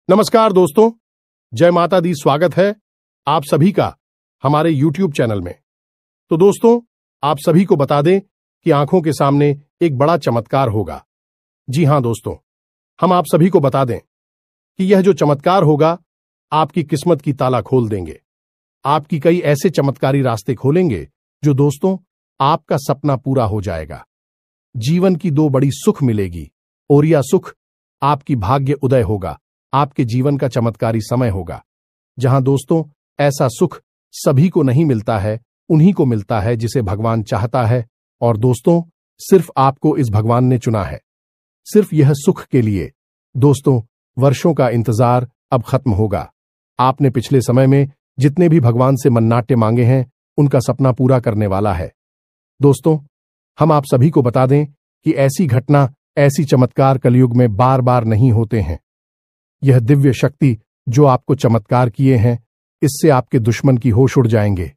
नमस्कार दोस्तों, जय माता दी। स्वागत है आप सभी का हमारे YouTube चैनल में। तो दोस्तों, आप सभी को बता दें कि आंखों के सामने एक बड़ा चमत्कार होगा। जी हां दोस्तों, हम आप सभी को बता दें कि यह जो चमत्कार होगा आपकी किस्मत की ताला खोल देंगे। आपकी कई ऐसे चमत्कारी रास्ते खोलेंगे जो दोस्तों आपका सपना पूरा हो जाएगा। जीवन की दो बड़ी सुख मिलेगी और यह सुख आपकी भाग्य उदय होगा। आपके जीवन का चमत्कारी समय होगा जहां दोस्तों ऐसा सुख सभी को नहीं मिलता है, उन्हीं को मिलता है जिसे भगवान चाहता है। और दोस्तों सिर्फ आपको इस भगवान ने चुना है, सिर्फ यह सुख के लिए। दोस्तों वर्षों का इंतजार अब खत्म होगा। आपने पिछले समय में जितने भी भगवान से मन्नाटे मांगे हैं उनका सपना पूरा करने वाला है। दोस्तों हम आप सभी को बता दें कि ऐसी घटना, ऐसी चमत्कार कलयुग में बार बार नहीं होते हैं। यह दिव्य शक्ति जो आपको चमत्कार किए हैं, इससे आपके दुश्मन की होश उड़ जाएंगे।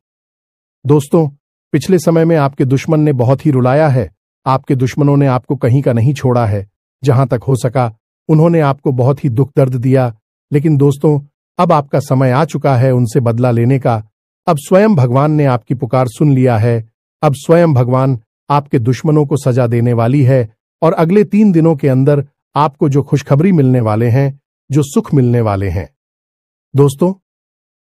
दोस्तों पिछले समय में आपके दुश्मन ने बहुत ही रुलाया है। आपके दुश्मनों ने आपको कहीं का नहीं छोड़ा है। जहां तक हो सका उन्होंने आपको बहुत ही दुख दर्द दिया। लेकिन दोस्तों अब आपका समय आ चुका है उनसे बदला लेने का। अब स्वयं भगवान ने आपकी पुकार सुन लिया है। अब स्वयं भगवान आपके दुश्मनों को सजा देने वाली है और अगले 3 दिनों के अंदर आपको जो खुशखबरी मिलने वाले हैं, जो सुख मिलने वाले हैं, दोस्तों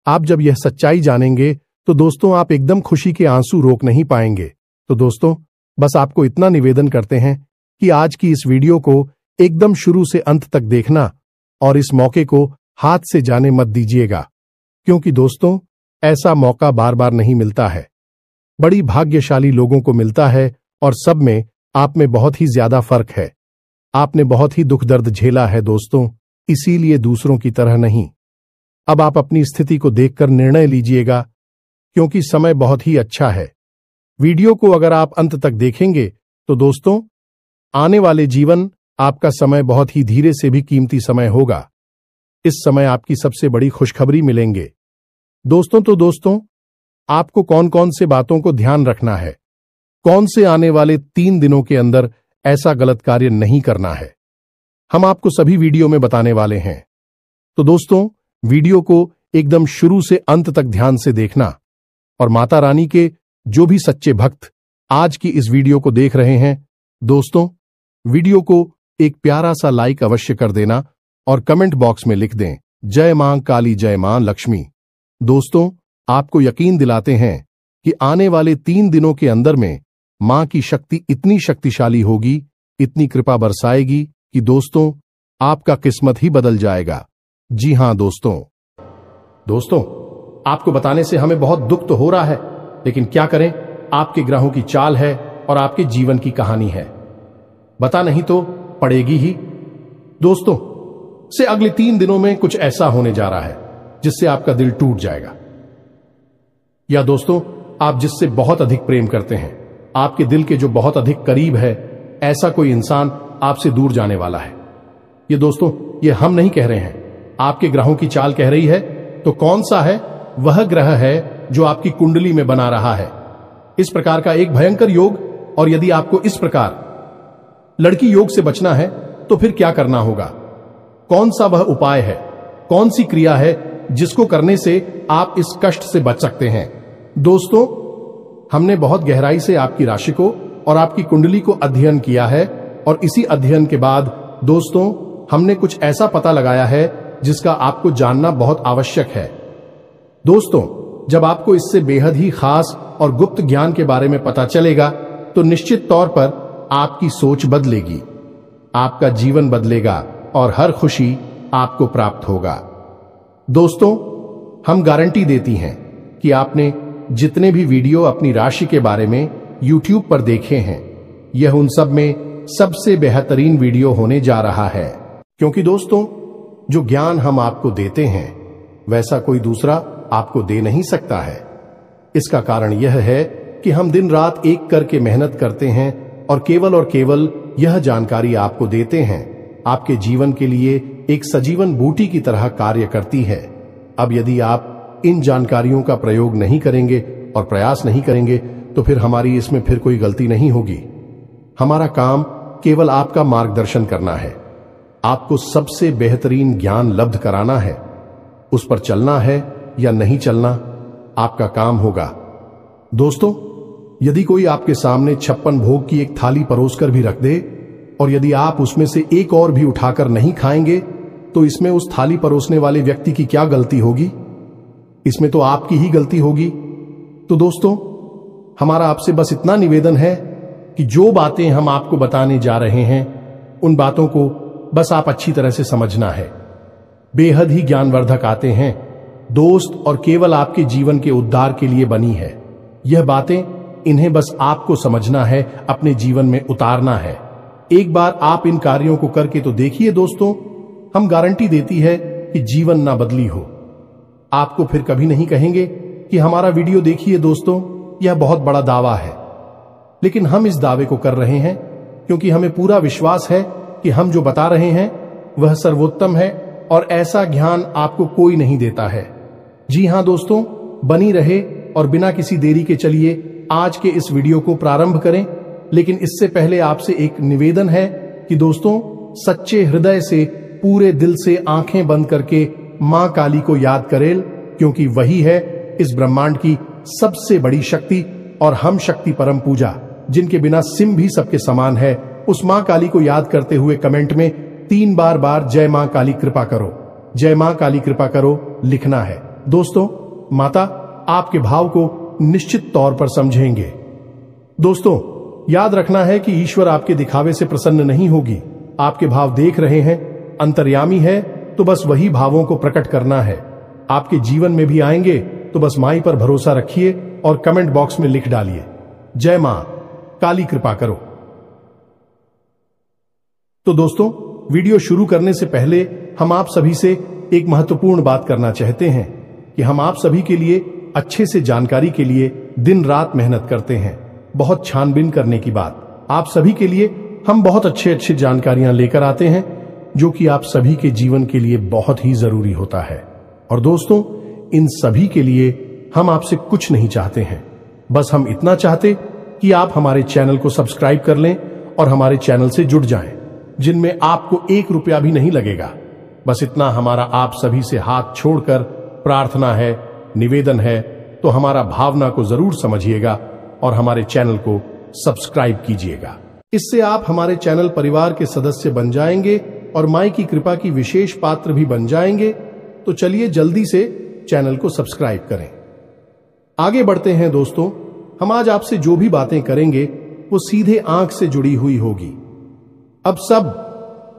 आप जब यह सच्चाई जानेंगे तो दोस्तों आप एकदम खुशी के आंसू रोक नहीं पाएंगे। तो दोस्तों बस आपको इतना निवेदन करते हैं कि आज की इस वीडियो को एकदम शुरू से अंत तक देखना और इस मौके को हाथ से जाने मत दीजिएगा, क्योंकि दोस्तों ऐसा मौका बार बार नहीं मिलता है। बड़ी भाग्यशाली लोगों को मिलता है और सब में आप में बहुत ही ज्यादा फर्क है। आपने बहुत ही दुख दर्द झेला है दोस्तों, इसीलिए दूसरों की तरह नहीं। अब आप अपनी स्थिति को देखकर निर्णय लीजिएगा, क्योंकि समय बहुत ही अच्छा है। वीडियो को अगर आप अंत तक देखेंगे तो दोस्तों आने वाले जीवन आपका समय बहुत ही धीरे से भी कीमती समय होगा। इस समय आपकी सबसे बड़ी खुशखबरी मिलेंगे दोस्तों। तो दोस्तों आपको कौन कौन से बातों को ध्यान रखना है, कौन से आने वाले 3 दिनों के अंदर ऐसा गलत कार्य नहीं करना है, हम आपको सभी वीडियो में बताने वाले हैं। तो दोस्तों वीडियो को एकदम शुरू से अंत तक ध्यान से देखना और माता रानी के जो भी सच्चे भक्त आज की इस वीडियो को देख रहे हैं, दोस्तों वीडियो को एक प्यारा सा लाइक अवश्य कर देना और कमेंट बॉक्स में लिख दें जय मां काली, जय मां लक्ष्मी। दोस्तों आपको यकीन दिलाते हैं कि आने वाले 3 दिनों के अंदर में मां की शक्ति इतनी शक्तिशाली होगी, इतनी कृपा बरसाएगी कि दोस्तों आपका किस्मत ही बदल जाएगा। जी हां दोस्तों आपको बताने से हमें बहुत दुख तो हो रहा है, लेकिन क्या करें, आपके ग्रहों की चाल है और आपके जीवन की कहानी है। बता नहीं तो पड़ेगी ही। दोस्तों से अगले 3 दिनों में कुछ ऐसा होने जा रहा है जिससे आपका दिल टूट जाएगा। या दोस्तों आप जिससे बहुत अधिक प्रेम करते हैं, आपके दिल के जो बहुत अधिक करीब है, ऐसा कोई इंसान आपसे दूर जाने वाला है। ये दोस्तों ये हम नहीं कह रहे हैं, आपके ग्रहों की चाल कह रही है। तो कौन सा है? वह ग्रह है जो आपकी कुंडली में बना रहा है इस प्रकार का एक भयंकर योग। और यदि आपको इस प्रकार लड़की योग से बचना है तो फिर क्या करना होगा? कौन सा वह उपाय है, कौन सी क्रिया है जिसको करने से आप इस कष्ट से बच सकते हैं? दोस्तों हमने बहुत गहराई से आपकी राशि को और आपकी कुंडली को अध्ययन किया है और इसी अध्ययन के बाद दोस्तों हमने कुछ ऐसा पता लगाया है जिसका आपको जानना बहुत आवश्यक है। दोस्तों जब आपको इससे बेहद ही खास और गुप्त ज्ञान के बारे में पता चलेगा तो निश्चित तौर पर आपकी सोच बदलेगी, आपका जीवन बदलेगा और हर खुशी आपको प्राप्त होगा। दोस्तों हम गारंटी देती हैं कि आपने जितने भी वीडियो अपनी राशि के बारे में YouTube पर देखे हैं, यह उन सब में सबसे बेहतरीन वीडियो होने जा रहा है। क्योंकि दोस्तों जो ज्ञान हम आपको देते हैं वैसा कोई दूसरा आपको दे नहीं सकता है। इसका कारण यह है कि हम दिन रात एक करके मेहनत करते हैं और केवल यह जानकारी आपको देते हैं, आपके जीवन के लिए एक सजीवन बूटी की तरह कार्य करती है। अब यदि आप इन जानकारियों का प्रयोग नहीं करेंगे और प्रयास नहीं करेंगे तो फिर हमारी इसमें फिर कोई गलती नहीं होगी। हमारा काम केवल आपका मार्गदर्शन करना है, आपको सबसे बेहतरीन ज्ञान लब्ध कराना है। उस पर चलना है या नहीं चलना आपका काम होगा। दोस्तों, यदि कोई आपके सामने 56 भोग की एक थाली परोसकर भी रख दे और यदि आप उसमें से एक और भी उठाकर नहीं खाएंगे, तो इसमें उस थाली परोसने वाले व्यक्ति की क्या गलती होगी? इसमें तो आपकी ही गलती होगी। तो दोस्तों, हमारा आपसे बस इतना निवेदन है कि जो बातें हम आपको बताने जा रहे हैं, उन बातों को बस आप अच्छी तरह से समझना है। बेहद ही ज्ञानवर्धक आते हैं दोस्त, और केवल आपके जीवन के उद्धार के लिए बनी है। यह बातें, इन्हें बस आपको समझना है, अपने जीवन में उतारना है। एक बार आप इन कार्यों को करके तो देखिए दोस्तों, हम गारंटी देती है कि जीवन ना बदली हो। आपको फिर कभी नहीं कहेंगे कि हमारा वीडियो देखिए दोस्तों, यह बहुत बड़ा दावा है। लेकिन हम इस दावे को कर रहे हैं क्योंकि हमें पूरा विश्वास है कि हम जो बता रहे हैं वह सर्वोत्तम है और ऐसा ज्ञान आपको कोई नहीं देता है। जी हां दोस्तों, बनी रहे और बिना किसी देरी के चलिए आज के इस वीडियो को प्रारंभ करें। लेकिन इससे पहले आपसे एक निवेदन है कि दोस्तों, सच्चे हृदय से, पूरे दिल से आंखें बंद करके मां काली को याद करें, क्योंकि वही है इस ब्रह्मांड की सबसे बड़ी शक्ति और हम शक्ति परम पूजा, जिनके बिना सिम भी सबके समान है। उस मां काली को याद करते हुए कमेंट में 3 बार जय मां काली कृपा करो, जय मां काली कृपा करो लिखना है। दोस्तों, माता आपके भाव को निश्चित तौर पर समझेंगे। दोस्तों, याद रखना है कि ईश्वर आपके दिखावे से प्रसन्न नहीं होगी। आपके भाव देख रहे हैं, अंतर्यामी है, तो बस वही भावों को प्रकट करना है। आपके जीवन में भी आएंगे, तो बस माई पर भरोसा रखिए और कमेंट बॉक्स में लिख डालिए, जय मां काली कृपा करो। तो दोस्तों, वीडियो शुरू करने से पहले हम आप सभी से एक महत्वपूर्ण बात करना चाहते हैं कि हम आप सभी के लिए अच्छे से जानकारी के लिए दिन रात मेहनत करते हैं। बहुत छानबीन करने की बात, आप सभी के लिए हम बहुत अच्छे जानकारियां लेकर आते हैं, जो कि आप सभी के जीवन के लिए बहुत ही जरूरी होता है। और दोस्तों, इन सभी के लिए हम आपसे कुछ नहीं चाहते हैं, बस हम इतना चाहते कि आप हमारे चैनल को सब्सक्राइब कर लें और हमारे चैनल से जुड़ जाएं, जिनमें आपको 1 रुपया भी नहीं लगेगा। बस इतना हमारा आप सभी से हाथ छोड़कर प्रार्थना है, निवेदन है। तो हमारा भावना को जरूर समझिएगा और हमारे चैनल को सब्सक्राइब कीजिएगा। इससे आप हमारे चैनल परिवार के सदस्य बन जाएंगे और माई की कृपा की विशेष पात्र भी बन जाएंगे। तो चलिए जल्दी से चैनल को सब्सक्राइब करें। आगे बढ़ते हैं दोस्तों, हम आज आपसे जो भी बातें करेंगे वो सीधे आंख से जुड़ी हुई होगी। अब सब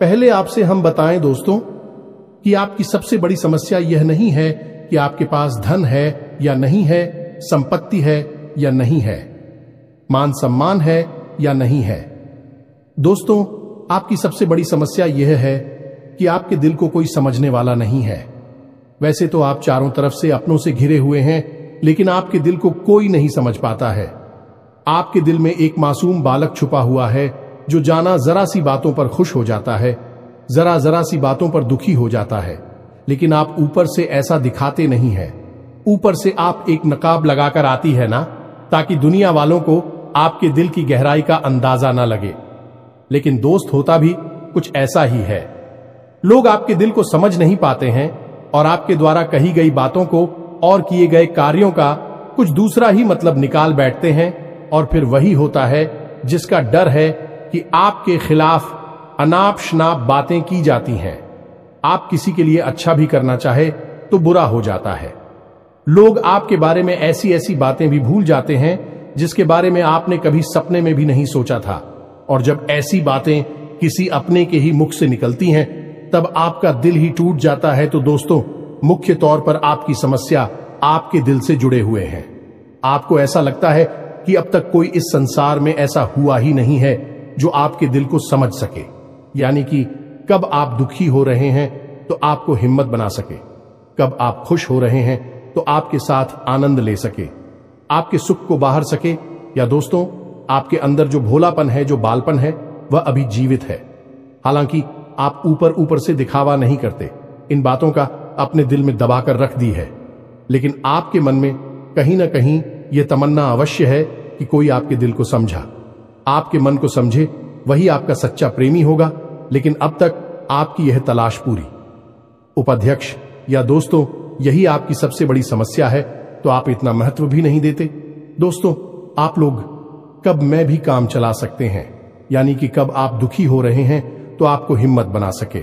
पहले आपसे हम बताएं दोस्तों कि आपकी सबसे बड़ी समस्या यह नहीं है कि आपके पास धन है या नहीं है, संपत्ति है या नहीं है, मान सम्मान है या नहीं है। दोस्तों, आपकी सबसे बड़ी समस्या यह है कि आपके दिल को कोई समझने वाला नहीं है। वैसे तो आप चारों तरफ से अपनों से घिरे हुए हैं, लेकिन आपके दिल को कोई नहीं समझ पाता है। आपके दिल में एक मासूम बालक छुपा हुआ है, जो जाना जरा सी बातों पर खुश हो जाता है, जरा सी बातों पर दुखी हो जाता है। लेकिन आप ऊपर से ऐसा दिखाते नहीं है। ऊपर से आप एक नकाब लगाकर आती है ना, ताकि दुनिया वालों को आपके दिल की गहराई का अंदाजा ना लगे। लेकिन दोस्त, होता भी कुछ ऐसा ही है। लोग आपके दिल को समझ नहीं पाते हैं और आपके द्वारा कही गई बातों को और किए गए कार्यों का कुछ दूसरा ही मतलब निकाल बैठते हैं। और फिर वही होता है जिसका डर है कि आपके खिलाफ अनाप शनाप बातें की जाती हैं। आप किसी के लिए अच्छा भी करना चाहे तो बुरा हो जाता है। लोग आपके बारे में ऐसी बातें भी भूल जाते हैं जिसके बारे में आपने कभी सपने में भी नहीं सोचा था। और जब ऐसी बातें किसी अपने के ही मुख से निकलती हैं, तब आपका दिल ही टूट जाता है। तो दोस्तों, मुख्य तौर पर आपकी समस्या आपके दिल से जुड़े हुए हैं। आपको ऐसा लगता है कि अब तक कोई इस संसार में ऐसा हुआ ही नहीं है जो आपके दिल को समझ सके। यानी कि कब आप दुखी हो रहे हैं तो आपको हिम्मत बना सके, कब आप खुश हो रहे हैं तो आपके साथ आनंद ले सके, आपके सुख को बाहर सके। या दोस्तों, आपके अंदर जो भोलापन है, जो बालपन है, वह अभी जीवित है। हालांकि आप ऊपर से दिखावा नहीं करते, इन बातों का अपने दिल में दबाकर रख दी है, लेकिन आपके मन में कहीं ना कहीं यह तमन्ना अवश्य है कि कोई आपके दिल को समझा, आपके मन को समझे, वही आपका सच्चा प्रेमी होगा। लेकिन अब तक आपकी यह तलाश पूरी। उपाध्यक्ष या दोस्तों, यही आपकी सबसे बड़ी समस्या है, तो आप इतना महत्व भी नहीं देते। दोस्तों, आप लोग कब मैं भी काम चला सकते हैं, यानी कि कब आप दुखी हो रहे हैं तो आपको हिम्मत बना सके,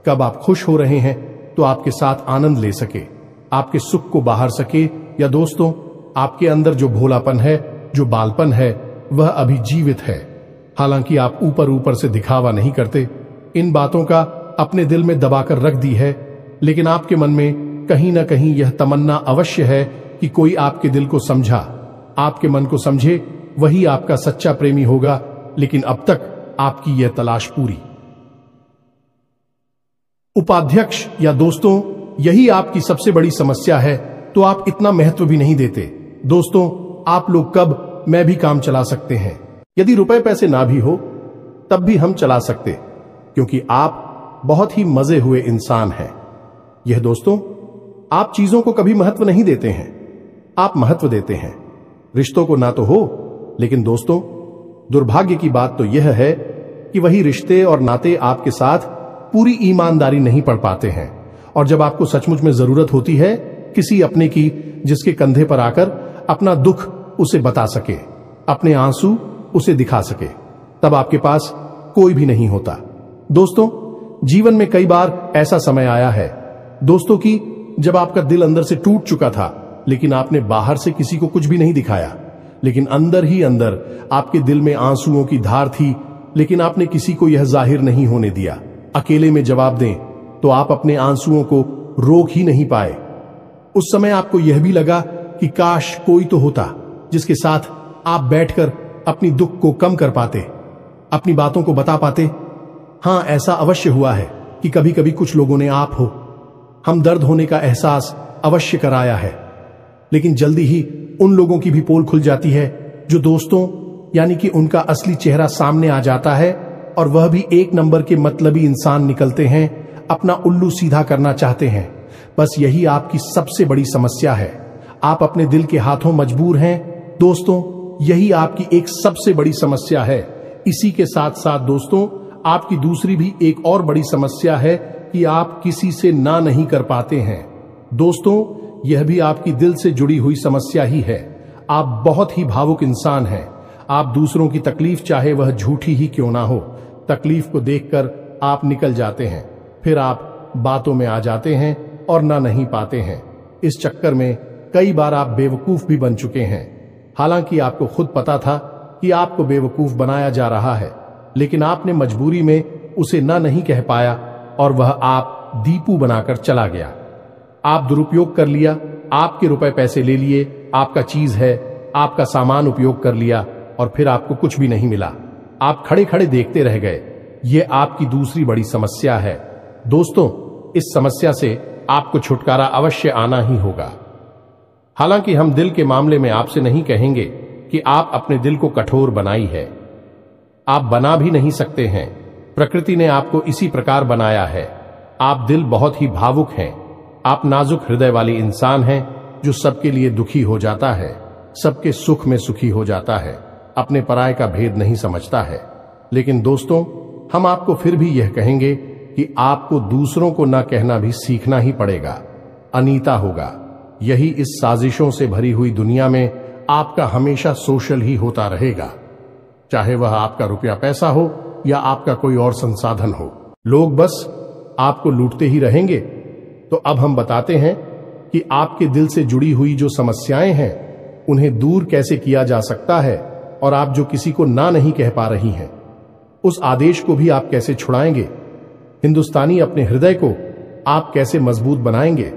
कब आप खुश हो रहे हैं तो आपके साथ आनंद ले सके, आपके सुख को बाहर सके। या दोस्तों, आपके अंदर जो भोलापन है, जो बालपन है, वह अभी जीवित है। हालांकि आप ऊपर ऊपर से दिखावा नहीं करते, इन बातों का अपने दिल में दबाकर रख दी है, लेकिन आपके मन में कहीं ना कहीं यह तमन्ना अवश्य है कि कोई आपके दिल को समझा, आपके मन को समझे, वही आपका सच्चा प्रेमी होगा। लेकिन अब तक आपकी यह तलाश पूरी। उपाध्यक्ष या दोस्तों, यही आपकी सबसे बड़ी समस्या है, तो आप इतना महत्व भी नहीं देते। दोस्तों, आप लोग कब मैं भी काम चला सकते हैं, यदि रुपए पैसे ना भी हो तब भी हम चला सकते, क्योंकि आप बहुत ही मजे हुए इंसान हैं। यह दोस्तों, आप चीजों को कभी महत्व नहीं देते हैं, आप महत्व देते हैं रिश्तों को। ना तो हो, लेकिन दोस्तों, दुर्भाग्य की बात तो यह है कि वही रिश्ते और नाते आपके साथ पूरी ईमानदारी नहीं पढ़ पाते हैं। और जब आपको सचमुच में जरूरत होती है किसी अपने की, जिसके कंधे पर आकर अपना दुख उसे बता सके, अपने आंसू उसे दिखा सके, तब आपके पास कोई भी नहीं होता। दोस्तों, जीवन में कई बार ऐसा समय आया है दोस्तों कि जब आपका दिल अंदर से टूट चुका था, लेकिन आपने बाहर से किसी को कुछ भी नहीं दिखाया, लेकिन अंदर ही अंदर आपके दिल में आंसुओं की धार थी, लेकिन आपने किसी को यह जाहिर नहीं होने दिया। अकेले में जवाब दें तो आप अपने आंसुओं को रोक ही नहीं पाए। उस समय आपको यह भी लगा कि काश कोई तो होता जिसके साथ आप बैठकर अपनी दुख को कम कर पाते, अपनी बातों को बता पाते। हां, ऐसा अवश्य हुआ है कि कभी कभी कुछ लोगों ने आप हो हम दर्द होने का एहसास अवश्य कराया है, लेकिन जल्दी ही उन लोगों की भी पोल खुल जाती है जो दोस्तों, यानी कि उनका असली चेहरा सामने आ जाता है, और वह भी एक नंबर के मतलबी इंसान निकलते हैं, अपना उल्लू सीधा करना चाहते हैं। बस यही आपकी सबसे बड़ी समस्या है, आप अपने दिल के हाथों मजबूर हैं। दोस्तों, यही आपकी एक सबसे बड़ी समस्या है। इसी के साथ साथ दोस्तों, आपकी दूसरी भी एक और बड़ी समस्या है कि आप किसी से ना नहीं कर पाते हैं। दोस्तों, यह भी आपकी दिल से जुड़ी हुई समस्या ही है। आप बहुत ही भावुक इंसान हैं। आप दूसरों की तकलीफ, चाहे वह झूठी ही क्यों ना हो, तकलीफ को देखकर आप निकल जाते हैं, फिर आप बातों में आ जाते हैं और ना नहीं पाते हैं। इस चक्कर में कई बार आप बेवकूफ भी बन चुके हैं। हालांकि आपको खुद पता था कि आपको बेवकूफ बनाया जा रहा है, लेकिन आपने मजबूरी में उसे ना नहीं कह पाया, और वह आप दीपू बनाकर चला गया। आप दुरुपयोग कर लिया, आपके रुपए पैसे ले लिए, आपका चीज है, आपका सामान उपयोग कर लिया, और फिर आपको कुछ भी नहीं मिला। आप खड़े खड़े देखते रह गए। यह आपकी दूसरी बड़ी समस्या है। दोस्तों, इस समस्या से आपको छुटकारा अवश्य आना ही होगा। हालांकि हम दिल के मामले में आपसे नहीं कहेंगे कि आप अपने दिल को कठोर बनाई है, आप बना भी नहीं सकते हैं। प्रकृति ने आपको इसी प्रकार बनाया है। आप दिल बहुत ही भावुक हैं, आप नाजुक हृदय वाली इंसान हैं, जो सबके लिए दुखी हो जाता है, सबके सुख में सुखी हो जाता है, अपने पराये का भेद नहीं समझता है। लेकिन दोस्तों, हम आपको फिर भी यह कहेंगे कि आपको दूसरों को न कहना भी सीखना ही पड़ेगा। अनीता होगा। यही इस साजिशों से भरी हुई दुनिया में आपका हमेशा सोशल ही होता रहेगा, चाहे वह आपका रुपया पैसा हो या आपका कोई और संसाधन हो। लोग बस आपको लूटते ही रहेंगे। तो अब हम बताते हैं कि आपके दिल से जुड़ी हुई जो समस्याएं हैं, उन्हें दूर कैसे किया जा सकता है, और आप जो किसी को ना नहीं कह पा रही हैं, उस आदेश को भी आप कैसे छुड़ाएंगे। हिंदुस्तानी अपने हृदय को आप कैसे मजबूत बनाएंगे।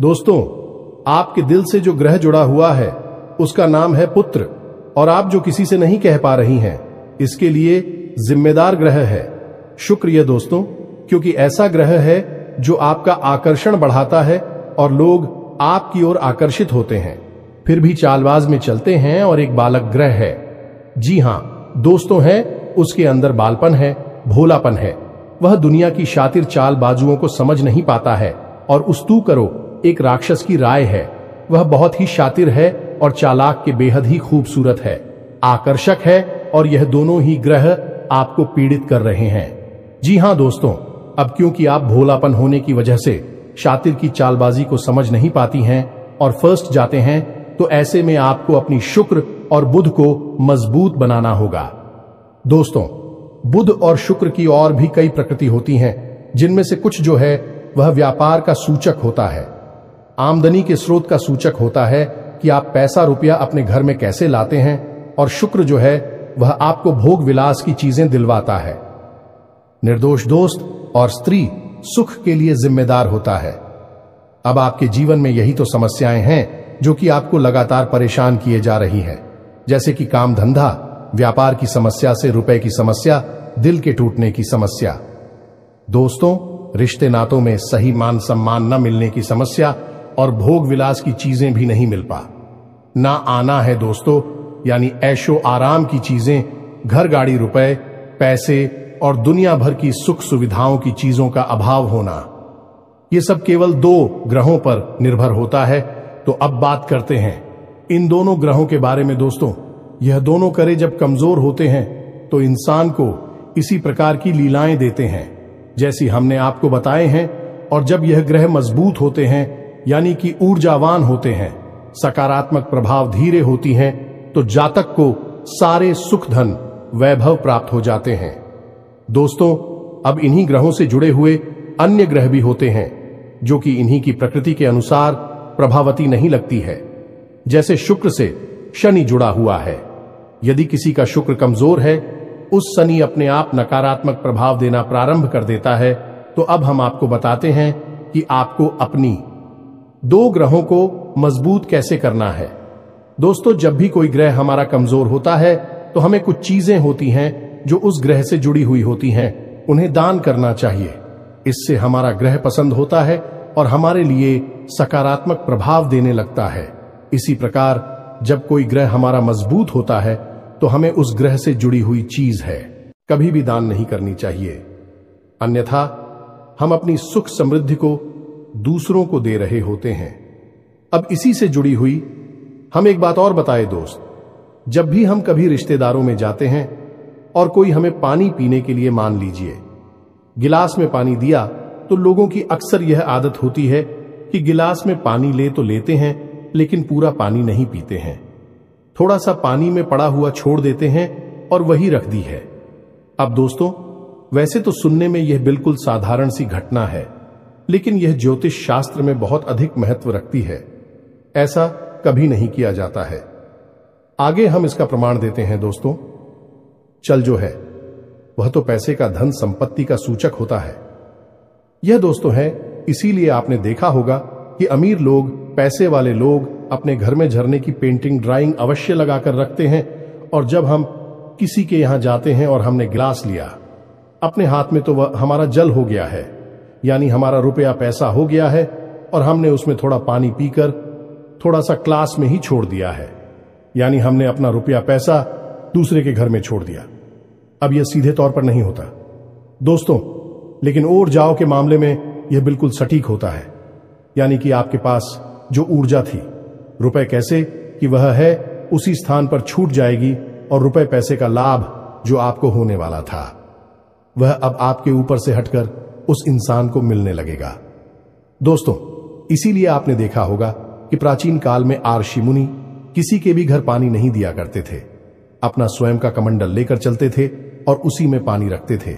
दोस्तों, आपके दिल से जो ग्रह जुड़ा हुआ है उसका नाम है पुत्र, और आप जो किसी से नहीं कह पा रही हैं, इसके लिए जिम्मेदार ग्रह है शुक्र। ये दोस्तों, क्योंकि ऐसा ग्रह है जो आपका आकर्षण बढ़ाता है और लोग आपकी ओर आकर्षित होते हैं, फिर भी चालबाज में चलते हैं, और एक बालक ग्रह है। जी हां दोस्तों, है उसके अंदर बालपन है, भोलापन है। वह दुनिया की शातिर चालबाजुओं को समझ नहीं पाता है, और उस्तू करो एक राक्षस की राय है। वह बहुत ही शातिर है और चालाक के बेहद ही खूबसूरत है, आकर्षक है, और यह दोनों ही ग्रह आपको पीड़ित कर रहे हैं। जी हां दोस्तों, अब क्योंकि आप भोलापन होने की वजह से शातिर की चालबाजी को समझ नहीं पाती हैं और फर्स्ट जाते हैं, तो ऐसे में आपको अपनी शुक्र और बुध को मजबूत बनाना होगा। दोस्तों, बुध और शुक्र की और भी कई प्रकृति होती हैं, जिनमें से कुछ जो है वह व्यापार का सूचक होता है, आमदनी के स्रोत का सूचक होता है कि आप पैसा रुपया अपने घर में कैसे लाते हैं, और शुक्र जो है वह आपको भोग विलास की चीजें दिलवाता है। निर्दोष दोस्त और स्त्री सुख के लिए जिम्मेदार होता है। अब आपके जीवन में यही तो समस्याएं हैं जो कि आपको लगातार परेशान किए जा रही है, जैसे कि काम धंधा, व्यापार की समस्या से रुपए की समस्या, दिल के टूटने की समस्या। दोस्तों, रिश्ते नातों में सही मान सम्मान न मिलने की समस्या और भोग विलास की चीजें भी नहीं मिल पा ना आना है दोस्तों, यानी ऐशो आराम की चीजें, घर गाड़ी रुपए पैसे और दुनिया भर की सुख सुविधाओं की चीजों का अभाव होना। ये सब केवल 2 ग्रहों पर निर्भर होता है। तो अब बात करते हैं इन दोनों ग्रहों के बारे में। दोस्तों, यह दोनों करे जब कमजोर होते हैं तो इंसान को इसी प्रकार की लीलाएं देते हैं जैसी हमने आपको बताए हैं, और जब यह ग्रह मजबूत होते हैं यानी कि ऊर्जावान होते हैं, सकारात्मक प्रभाव धीरे होती हैं, तो जातक को सारे सुख धन वैभव प्राप्त हो जाते हैं। दोस्तों, अब इन्हीं ग्रहों से जुड़े हुए अन्य ग्रह भी होते हैं जो कि इन्हीं की प्रकृति के अनुसार प्रभावती नहीं लगती है। जैसे शुक्र से शनि जुड़ा हुआ है। यदि किसी का शुक्र कमजोर है, उस शनि अपने आप नकारात्मक प्रभाव देना प्रारंभ कर देता है। तो अब हम आपको बताते हैं कि आपको अपनी 2 ग्रहों को मजबूत कैसे करना है। दोस्तों, जब भी कोई ग्रह हमारा कमजोर होता है तो हमें कुछ चीजें होती हैं जो उस ग्रह से जुड़ी हुई होती हैं, उन्हें दान करना चाहिए। इससे हमारा ग्रह पसंद होता है और हमारे लिए सकारात्मक प्रभाव देने लगता है। इसी प्रकार जब कोई ग्रह हमारा मजबूत होता है तो हमें उस ग्रह से जुड़ी हुई चीज है कभी भी दान नहीं करनी चाहिए, अन्यथा हम अपनी सुख समृद्धि को दूसरों को दे रहे होते हैं। अब इसी से जुड़ी हुई हम एक बात और बताए दोस्त, जब भी हम कभी रिश्तेदारों में जाते हैं और कोई हमें पानी पीने के लिए, मान लीजिए गिलास में पानी दिया, तो लोगों की अक्सर यह आदत होती है कि गिलास में पानी ले तो लेते हैं लेकिन पूरा पानी नहीं पीते हैं, थोड़ा सा पानी में पड़ा हुआ छोड़ देते हैं और वही रख दी है। अब दोस्तों, वैसे तो सुनने में यह बिल्कुल साधारण सी घटना है, लेकिन यह ज्योतिष शास्त्र में बहुत अधिक महत्व रखती है। ऐसा कभी नहीं किया जाता है। आगे हम इसका प्रमाण देते हैं। दोस्तों, चल जो है वह तो पैसे का, धन संपत्ति का सूचक होता है। यह दोस्तों है, इसीलिए आपने देखा होगा कि अमीर लोग, पैसे वाले लोग अपने घर में झरने की पेंटिंग, ड्राइंग अवश्य लगाकर रखते हैं, और जब हम किसी के यहां जाते हैं और हमने गिलास लिया अपने हाथ में, तो वह हमारा जल हो गया है, यानी हमारा रुपया पैसा हो गया है, और हमने उसमें थोड़ा पानी पीकर थोड़ा सा क्लास में ही छोड़ दिया है, यानी हमने अपना रुपया पैसा दूसरे के घर में छोड़ दिया। अब यह सीधे तौर पर नहीं होता दोस्तों, लेकिन और जाओ के मामले में यह बिल्कुल सटीक होता है। यानी कि आपके पास जो ऊर्जा थी, रुपए कैसे कि वह है उसी स्थान पर छूट जाएगी, और रुपए पैसे का लाभ जो आपको होने वाला था वह अब आपके ऊपर से हटकर उस इंसान को मिलने लगेगा। दोस्तों, इसीलिए आपने देखा होगा कि प्राचीन काल में आर्षि मुनि किसी के भी घर पानी नहीं दिया करते थे, अपना स्वयं का कमंडल लेकर चलते थे और उसी में पानी रखते थे।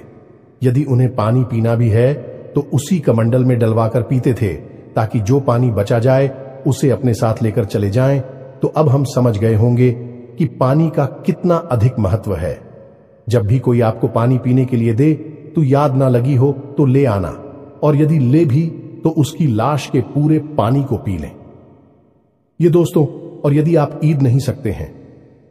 यदि उन्हें पानी पीना भी है तो उसी कमंडल में डलवाकर पीते थे, ताकि जो पानी बचा जाए उसे अपने साथ लेकर चले जाएं। तो अब हम समझ गए होंगे कि पानी का कितना अधिक महत्व है। जब भी कोई आपको पानी पीने के लिए दे तो याद ना लगी हो तो ले आना, और यदि ले भी तो उसकी लाश के पूरे पानी को पी लें। ये दोस्तों, और यदि आप ईद नहीं सकते हैं,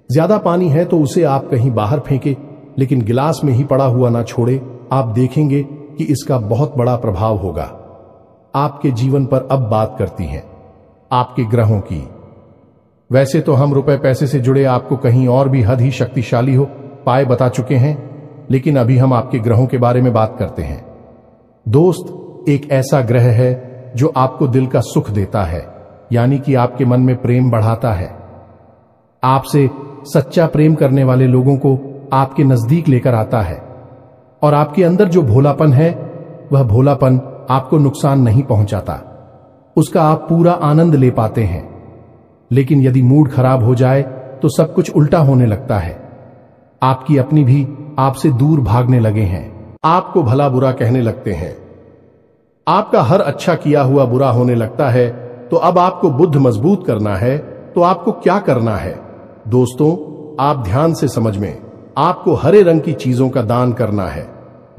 ज्यादा पानी है तो उसे आप कहीं बाहर फेंके, लेकिन गिलास में ही पड़ा हुआ ना छोड़े। आप देखेंगे कि इसका बहुत बड़ा प्रभाव होगा आपके जीवन पर। अब बात करती हैं आपके ग्रहों की। वैसे तो हम रुपए पैसे से जुड़े आपको कहीं और भी हद ही शक्तिशाली हो पाए बता चुके हैं, लेकिन अभी हम आपके ग्रहों के बारे में बात करते हैं। दोस्त, एक ऐसा ग्रह है जो आपको दिल का सुख देता है, यानी कि आपके मन में प्रेम बढ़ाता है, आपसे सच्चा प्रेम करने वाले लोगों को आपके नजदीक लेकर आता है, और आपके अंदर जो भोलापन है वह भोलापन आपको नुकसान नहीं पहुंचाता, उसका आप पूरा आनंद ले पाते हैं। लेकिन यदि मूड खराब हो जाए तो सब कुछ उल्टा होने लगता है। आपकी अपनी भी आपसे दूर भागने लगे हैं, आपको भला बुरा कहने लगते हैं, आपका हर अच्छा किया हुआ बुरा होने लगता है। तो अब आपको बुद्ध मजबूत करना है तो आपको क्या करना है? दोस्तों, आप ध्यान से समझ में, आपको हरे रंग की चीजों का दान करना है।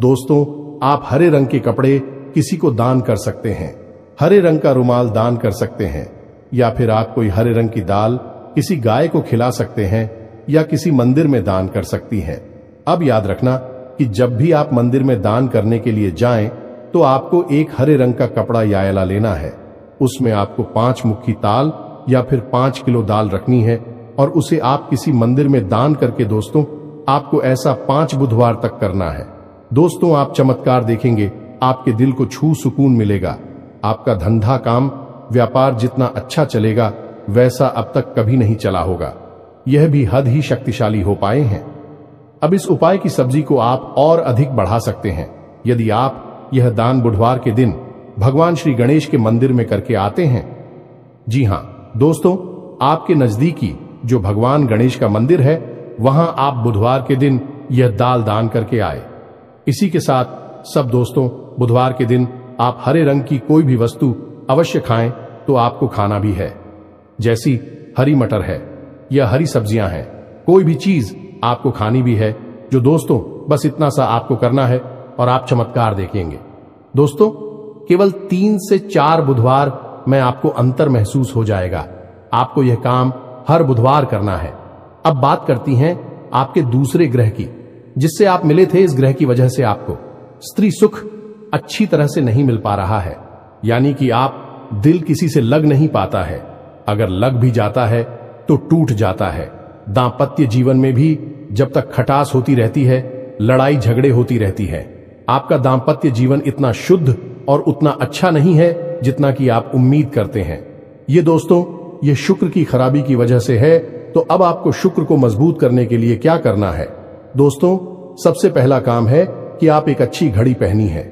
दोस्तों, आप हरे रंग के कपड़े किसी को दान कर सकते हैं, हरे रंग का रुमाल दान कर सकते हैं, या फिर आप कोई हरे रंग की दाल किसी गाय को खिला सकते हैं या किसी मंदिर में दान कर सकती हैं। अब याद रखना कि जब भी आप मंदिर में दान करने के लिए जाएं तो आपको एक हरे रंग का कपड़ा यायला लेना है। उसमें आपको 5 मुट्ठी ताल या फिर 5 किलो दाल रखनी है और उसे आप किसी मंदिर में दान करके, दोस्तों, आपको ऐसा 5 बुधवार तक करना है। दोस्तों, आप चमत्कार देखेंगे, आपके दिल को छू सुकून मिलेगा। आपका धंधा काम व्यापार जितना अच्छा चलेगा वैसा अब तक कभी नहीं चला होगा। यह भी हद ही शक्तिशाली हो पाए हैं। अब इस उपाय की सब्जी को आप और अधिक बढ़ा सकते हैं यदि आप यह दान बुधवार के दिन भगवान श्री गणेश के मंदिर में करके आते हैं। जी हां दोस्तों, आपके नजदीकी जो भगवान गणेश का मंदिर है वहां आप बुधवार के दिन यह दाल दान करके आए। इसी के साथ सब दोस्तों, बुधवार के दिन आप हरे रंग की कोई भी वस्तु अवश्य खाएं तो आपको खाना भी है, जैसी हरी मटर है या हरी सब्जियां हैं, कोई भी चीज आपको खानी भी है। जो दोस्तों, बस इतना सा आपको करना है और आप चमत्कार देखेंगे। दोस्तों, केवल 3 से 4 बुधवार में आपको अंतर महसूस हो जाएगा। आपको यह काम हर बुधवार करना है। अब बात करती हैं आपके दूसरे ग्रह की, जिससे आप मिले थे। इस ग्रह की वजह से आपको स्त्री सुख अच्छी तरह से नहीं मिल पा रहा है, यानी कि आप दिल किसी से लग नहीं पाता है। अगर लग भी जाता है तो टूट जाता है। दांपत्य जीवन में भी जब तक खटास होती रहती है, लड़ाई झगड़े होती रहती है। आपका दांपत्य जीवन इतना शुद्ध और उतना अच्छा नहीं है जितना कि आप उम्मीद करते हैं। ये दोस्तों, ये शुक्र की खराबी की वजह से है। तो अब आपको शुक्र को मजबूत करने के लिए क्या करना है? दोस्तों, सबसे पहला काम है कि आप एक अच्छी घड़ी पहनी है।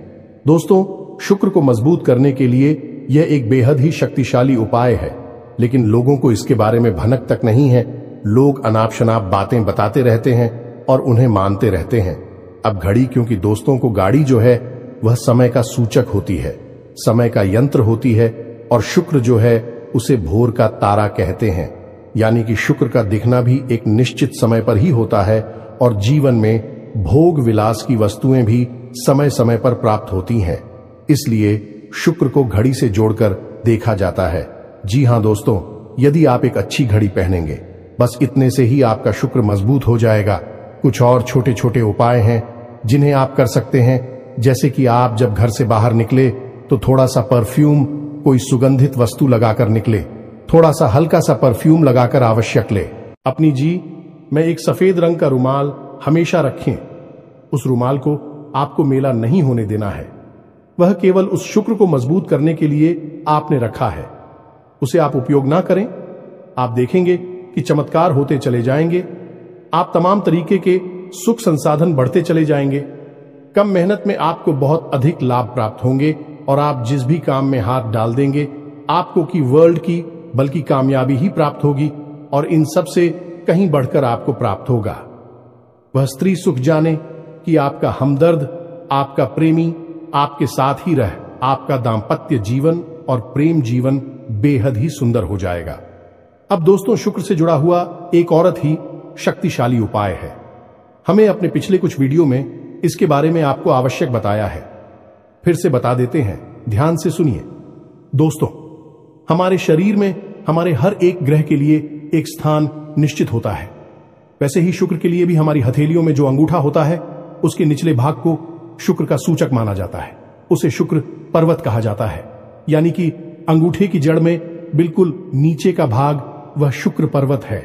दोस्तों, शुक्र को मजबूत करने के लिए यह एक बेहद ही शक्तिशाली उपाय है, लेकिन लोगों को इसके बारे में भनक तक नहीं है। लोग अनाप शनाप बातें बताते रहते हैं और उन्हें मानते रहते हैं। अब घड़ी, क्योंकि दोस्तों को गाड़ी जो है वह समय का सूचक होती है, समय का यंत्र होती है, और शुक्र जो है उसे भोर का तारा कहते हैं। यानी कि शुक्र का दिखना भी एक निश्चित समय पर ही होता है और जीवन में भोग विलास की वस्तुएं भी समय समय पर प्राप्त होती हैं। इसलिए शुक्र को घड़ी से जोड़कर देखा जाता है। जी हां दोस्तों, यदि आप एक अच्छी घड़ी पहनेंगे, बस इतने से ही आपका शुक्र मजबूत हो जाएगा। कुछ और छोटे छोटे उपाय हैं जिन्हें आप कर सकते हैं, जैसे कि आप जब घर से बाहर निकले तो थोड़ा सा परफ्यूम, कोई सुगंधित वस्तु लगाकर निकले। थोड़ा सा हल्का सा परफ्यूम लगाकर आवश्यक ले। अपनी में एक सफेद रंग का रुमाल हमेशा रखें। उस रुमाल को आपको मेला नहीं होने देना है। वह केवल उस शुक्र को मजबूत करने के लिए आपने रखा है। उसे आप उपयोग ना करें। आप देखेंगे कि चमत्कार होते चले जाएंगे। आप तमाम तरीके के सुख संसाधन बढ़ते चले जाएंगे। कम मेहनत में आपको बहुत अधिक लाभ प्राप्त होंगे और आप जिस भी काम में हाथ डाल देंगे आपको की वर्ल्ड की बल्कि कामयाबी ही प्राप्त होगी और इन सब से कहीं बढ़कर आपको प्राप्त होगा। वह स्त्री सुख जाने कि आपका हमदर्द, आपका प्रेमी आपके साथ ही रह आपका दाम्पत्य जीवन और प्रेम जीवन बेहद ही सुंदर हो जाएगा। अब दोस्तों, शुक्र से जुड़ा हुआ एक औरत ही शक्तिशाली उपाय है। हमें अपने पिछले कुछ वीडियो में इसके बारे में आपको आवश्यक बताया है। फिर से बता देते हैं, ध्यान से सुनिए। दोस्तों, हमारे शरीर में हमारे हर एक ग्रह के लिए एक स्थान निश्चित होता है। वैसे ही शुक्र के लिए भी हमारी हथेलियों में जो अंगूठा होता है उसके निचले भाग को शुक्र का सूचक माना जाता है। उसे शुक्र पर्वत कहा जाता है, यानी कि अंगूठे की जड़ में बिल्कुल नीचे का भाग वह शुक्र पर्वत है।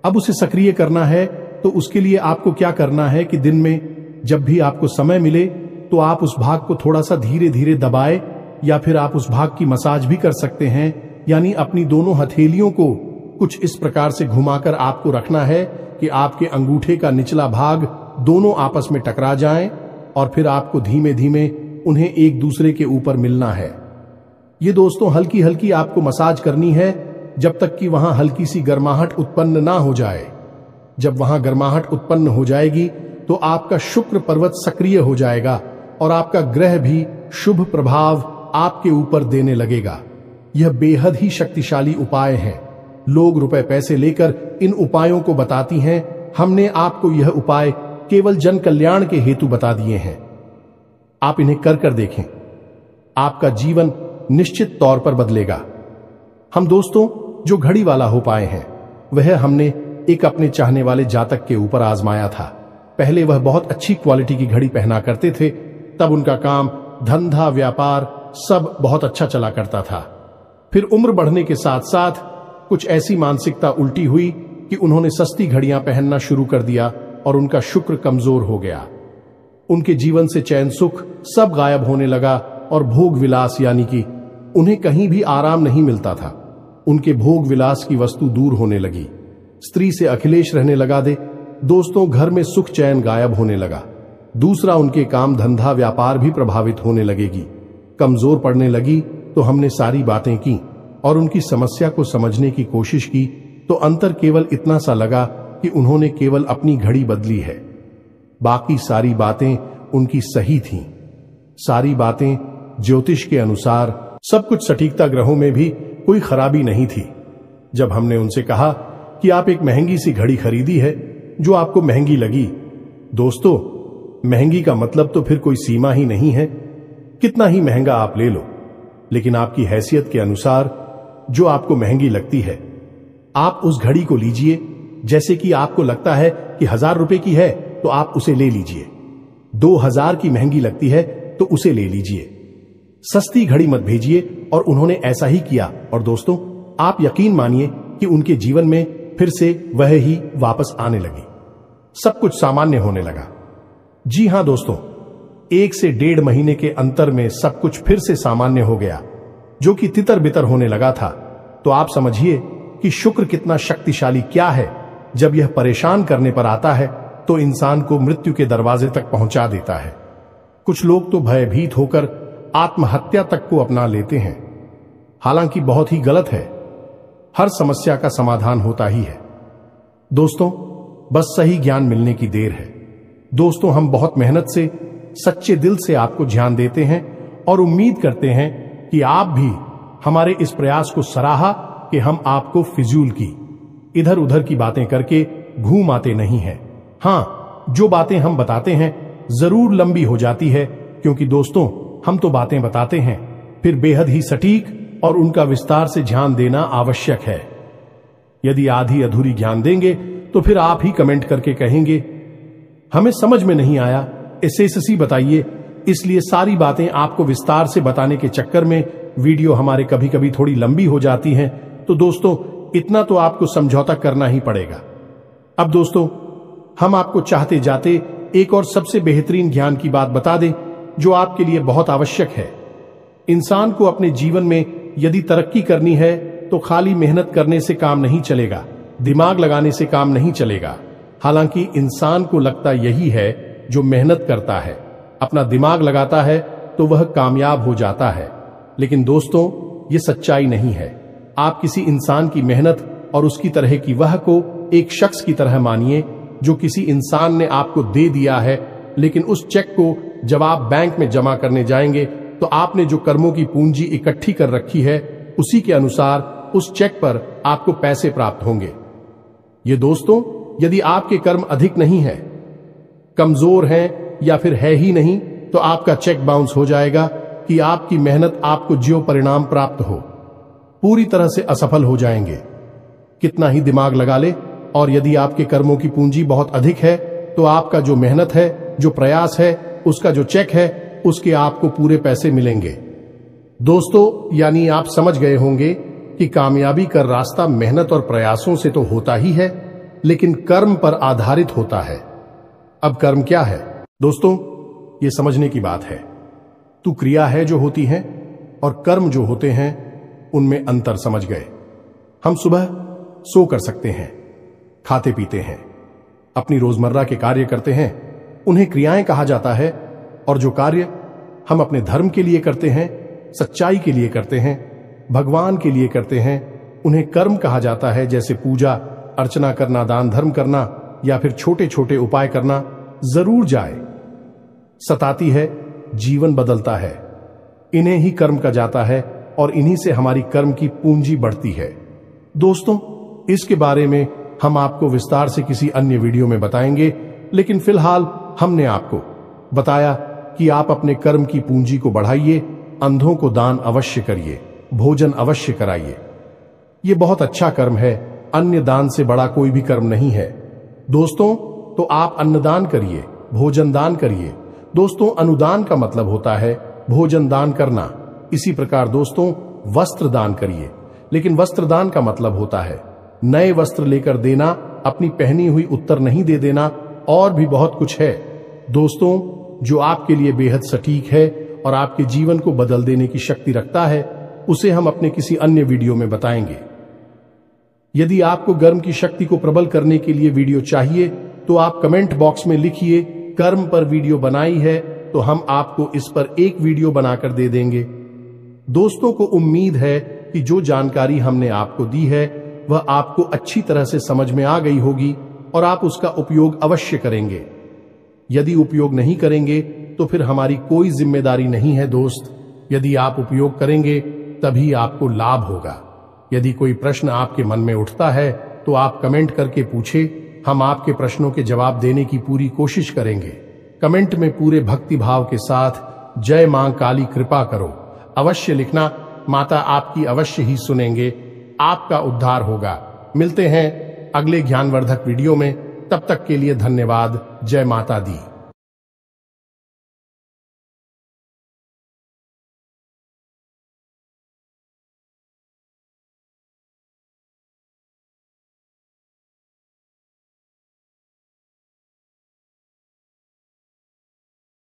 अब उसे सक्रिय करना है तो उसके लिए आपको क्या करना है कि दिन में जब भी आपको समय मिले तो आप उस भाग को थोड़ा सा धीरे धीरे दबाए, या फिर आप उस भाग की मसाज भी कर सकते हैं। यानी अपनी दोनों हथेलियों को कुछ इस प्रकार से घुमाकर आपको रखना है कि आपके अंगूठे का निचला भाग दोनों आपस में टकरा जाएं और फिर आपको धीमे धीमे उन्हें एक दूसरे के ऊपर मिलना है। ये दोस्तों हल्की हल्की आपको मसाज करनी है जब तक कि वहां हल्की सी गर्माहट उत्पन्न ना हो जाए। जब वहां गर्माहट उत्पन्न हो जाएगी तो आपका शुक्र पर्वत सक्रिय हो जाएगा और आपका ग्रह भी शुभ प्रभाव आपके ऊपर देने लगेगा। यह बेहद ही शक्तिशाली उपाय है। लोग रुपए पैसे लेकर इन उपायों को बताती हैं। हमने आपको यह उपाय केवल जन कल्याण के हेतु बता दिए हैं। आप इन्हें कर देखें, आपका जीवन निश्चित तौर पर बदलेगा। हम दोस्तों जो घड़ी वाला हो पाए हैं वह हमने एक अपने चाहने वाले जातक के ऊपर आजमाया था। पहले वह बहुत अच्छी क्वालिटी की घड़ी पहना करते थे, तब उनका काम, धंधा, व्यापार सब बहुत अच्छा चला करता था। फिर उम्र बढ़ने के साथ साथ कुछ ऐसी मानसिकता उल्टी हुई कि उन्होंने सस्ती घड़ियां पहनना शुरू कर दिया और उनका शुक्र कमजोर हो गया। उनके जीवन से चैन सुख सब गायब होने लगा और भोग विलास यानी कि उन्हें कहीं भी आराम नहीं मिलता था। उनके भोग विलास की वस्तु दूर होने लगी। स्त्री से अखिलेश रहने लगा दे। दोस्तों घर में सुख चैन गायब होने लगा। दूसरा, उनके काम, धंधा, व्यापार भी प्रभावित होने लगेगी। कमजोर पड़ने लगी तो हमने सारी बातें की और उनकी समस्या को समझने की कोशिश की तो अंतर केवल इतना सा लगा कि उन्होंने केवल अपनी घड़ी बदली है। बाकी सारी बातें उनकी सही थीं। सारी बातें ज्योतिष के अनुसार, सब कुछ सटीकता, ग्रहों में भी कोई खराबी नहीं थी। जब हमने उनसे कहा कि आप एक महंगी सी घड़ी खरीदी है जो आपको महंगी लगी, दोस्तों महंगी का मतलब तो फिर कोई सीमा ही नहीं है। कितना ही महंगा आप ले लो, लेकिन आपकी हैसियत के अनुसार जो आपको महंगी लगती है आप उस घड़ी को लीजिए। जैसे कि आपको लगता है कि 1000 रुपए की है तो आप उसे ले लीजिए। 2000 की महंगी लगती है तो उसे ले लीजिए। सस्ती घड़ी मत भेजिए। और उन्होंने ऐसा ही किया और दोस्तों आप यकीन मानिए कि उनके जीवन में फिर से वह ही वापस आने लगी। सब कुछ सामान्य होने लगा। जी हां दोस्तों, 1 से 1.5 महीने के अंतर में सब कुछ फिर से सामान्य हो गया, जो कि तितर बितर होने लगा था। तो आप समझिए कि शुक्र कितना शक्तिशाली क्या है। जब यह परेशान करने पर आता है तो इंसान को मृत्यु के दरवाजे तक पहुंचा देता है। कुछ लोग तो भयभीत होकर आत्महत्या तक को अपना लेते हैं, हालांकि बहुत ही गलत है। हर समस्या का समाधान होता ही है दोस्तों, बस सही ज्ञान मिलने की देर है। दोस्तों हम बहुत मेहनत से, सच्चे दिल से आपको ध्यान देते हैं और उम्मीद करते हैं कि आप भी हमारे इस प्रयास को सराहा कि हम आपको फिजूल की, इधर उधर की बातें करके घूम आते नहीं हैं। हां, जो बातें हम बताते हैं जरूर लंबी हो जाती है, क्योंकि दोस्तों हम तो बातें बताते हैं, फिर बेहद ही सटीक और उनका विस्तार से ध्यान देना आवश्यक है। यदि आधी अधूरी ज्ञान देंगे तो फिर आप ही कमेंट करके कहेंगे हमें समझ में नहीं आया, एसएससी बताइए। इसलिए सारी बातें आपको विस्तार से बताने के चक्कर में वीडियो हमारे कभी कभी थोड़ी लंबी हो जाती हैं। तो दोस्तों इतना तो आपको समझौता करना ही पड़ेगा। अब दोस्तों हम आपको चाहते जाते एक और सबसे बेहतरीन ज्ञान की बात बता दें जो आपके लिए बहुत आवश्यक है। इंसान को अपने जीवन में यदि तरक्की करनी है तो खाली मेहनत करने से काम नहीं चलेगा, दिमाग लगाने से काम नहीं चलेगा। हालांकि इंसान को लगता यही है, जो मेहनत करता है, अपना दिमाग लगाता है तो वह कामयाब हो जाता है। लेकिन दोस्तों ये सच्चाई नहीं है। आप किसी इंसान की मेहनत और उसकी तरह की वह को एक शख्स की तरह मानिए जो किसी इंसान ने आपको दे दिया है, लेकिन उस चेक को जब आप बैंक में जमा करने जाएंगे तो आपने जो कर्मों की पूंजी इकट्ठी कर रखी है उसी के अनुसार उस चेक पर आपको पैसे प्राप्त होंगे। ये दोस्तों यदि आपके कर्म अधिक नहीं है, कमजोर हैं या फिर है ही नहीं, तो आपका चेक बाउंस हो जाएगा कि आपकी मेहनत आपको जो परिणाम प्राप्त हो पूरी तरह से असफल हो जाएंगे। कितना ही दिमाग लगा ले, और यदि आपके कर्मों की पूंजी बहुत अधिक है तो आपका जो मेहनत है, जो प्रयास है, उसका जो चेक है, उसके आपको पूरे पैसे मिलेंगे। दोस्तों यानी आप समझ गए होंगे कि कामयाबी का रास्ता मेहनत और प्रयासों से तो होता ही है, लेकिन कर्म पर आधारित होता है। अब कर्म क्या है दोस्तों, ये समझने की बात है। तो क्रिया है जो होती है और कर्म जो होते हैं उनमें अंतर समझ गए। हम सुबह सो कर सकते हैं, खाते पीते हैं, अपनी रोजमर्रा के कार्य करते हैं, उन्हें क्रियाएं कहा जाता है। और जो कार्य हम अपने धर्म के लिए करते हैं, सच्चाई के लिए करते हैं, भगवान के लिए करते हैं, उन्हें कर्म कहा जाता है, जैसे पूजा अर्चना करना, दान धर्म करना या फिर छोटे छोटे उपाय करना जरूर जाए। सताती है, जीवन बदलता है, इन्हें ही कर्म कहा जाता है और इन्हीं से हमारी कर्म की पूंजी बढ़ती है। दोस्तों, इसके बारे में हम आपको विस्तार से किसी अन्य वीडियो में बताएंगे, लेकिन फिलहाल हमने आपको बताया कि आप अपने कर्म की पूंजी को बढ़ाइए, अंधों को दान अवश्य करिए, भोजन अवश्य कराइए। ये बहुत अच्छा कर्म है, अन्य दान से बड़ा कोई भी कर्म नहीं है। दोस्तों, तो आप अन्नदान करिए, भोजन दान करिए। दोस्तों, अनुदान का मतलब होता है भोजन दान करना। इसी प्रकार दोस्तों, वस्त्र दान करिए, लेकिन वस्त्र दान का मतलब होता है नए वस्त्र लेकर देना, अपनी पहनी हुई उत्तर नहीं दे देना, और भी बहुत कुछ है दोस्तों जो आपके लिए बेहद सटीक है और आपके जीवन को बदल देने की शक्ति रखता है। उसे हम अपने किसी अन्य वीडियो में बताएंगे। यदि आपको गर्म की शक्ति को प्रबल करने के लिए वीडियो चाहिए तो आप कमेंट बॉक्स में लिखिए कर्म पर वीडियो बनाई है, तो हम आपको इस पर एक वीडियो बनाकर दे देंगे। दोस्तों को उम्मीद है कि जो जानकारी हमने आपको दी है वह आपको अच्छी तरह से समझ में आ गई होगी और आप उसका उपयोग अवश्य करेंगे। यदि उपयोग नहीं करेंगे तो फिर हमारी कोई जिम्मेदारी नहीं है दोस्त। यदि आप उपयोग करेंगे तभी आपको लाभ होगा। यदि कोई प्रश्न आपके मन में उठता है तो आप कमेंट करके पूछे, हम आपके प्रश्नों के जवाब देने की पूरी कोशिश करेंगे। कमेंट में पूरे भक्ति भाव के साथ जय मां काली कृपा करो अवश्य लिखना। माता आपकी अवश्य ही सुनेंगे, आपका उद्धार होगा। मिलते हैं अगले ज्ञानवर्धक वीडियो में, तब तक के लिए धन्यवाद। जय माता दी।